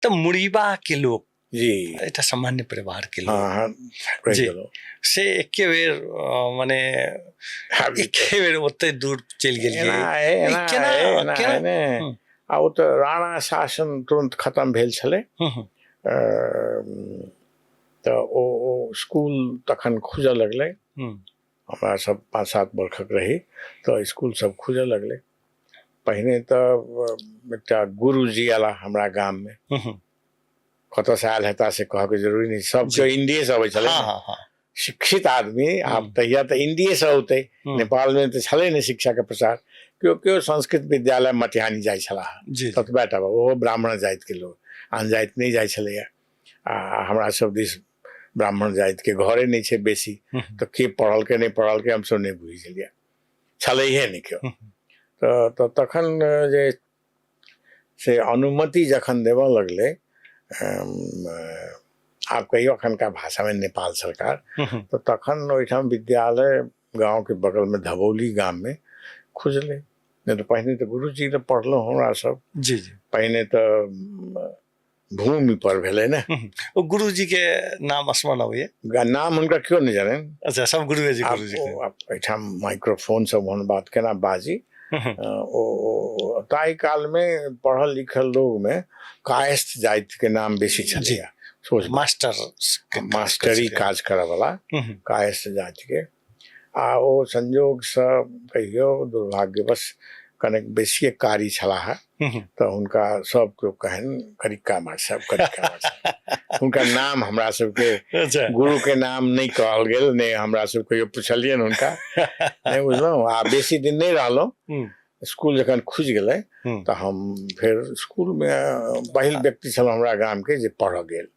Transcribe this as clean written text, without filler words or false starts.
तो मुड़ीबा के लोग जी एटा सामान्य परिवार के लोग हाँ हाँ जी से एके बेर माने एके बेर ओते दूर चल गेलिए केना ने आ ओ तो राणा शासन तुरंत खत्म भेल छले तो ओ स्कूल तखन खुजऽ लगले हमरा सब 5-7 वर्षक रही तो स्कूल सब खुजऽ लगले पहिने तो एकटा गुरुजी आला हमरा गाम में कत से आयल हेता से कह के जरूरी नहीं सब जो इंडिया से अबै छले शिक्षित आदमी आप तहिया तो इंडिया से होते नेपाल में तो छले नहीं शिक्षा के प्रसार क्यों संस्कृत विद्यालय मटिहानी जाय छला ततबा टा वो ब्राह्मण जाति के लोग आन जाति नहीं जाय छले हमरा सब दिस ब्राह्मण जाति के घरे नहीं छे बेसी तो के पढ़ल के नहीं पढ़ल के हम सब नहीं बुझी छलिए छले नहीं क्यों तो तखन जे से अनुमति जखन देव लगले आप कहियो अखन का भाषा में नेपाल सरकार तो तखन ओइठाम विद्यालय गांव के बगल में धबौली गांव में खुजले नहीं तो पहले तो गुरुजी ने पढ़लो हमरा सब जी जी पहले तो भूमि पर भेले ना वो गुरुजी के नाम स्मरण हुए नाम उनका क्यों नहीं जाने अच्छा सब गुरुजी आप एठाम माइक्रोफोन सब होन बात केना बाजी ओ ताई काल में पढ़ल लिखल लोग में कायस्थ जाति के नाम बेसी छलिए सोच मास्टरी काज करे वाला कायस्थ जाति के आ ओ संयोग से कहियो दुर्भाग्यवश कनेक बेसी कारी छला है तो उनका सब को कहन करिका मार सब करिका मार उनका नाम हमरा सब के गुरु के नाम नहीं कहल गेल ने हमरा सब कहियो पूछलिए उनका नहीं बुझलो आ बेसी दिन नहीं रहलो स्कूल जखन खुज गए तो हम फिर स्कूल में पहिल व्यक्ति छल हमरा गाम के जे पढ़ गेल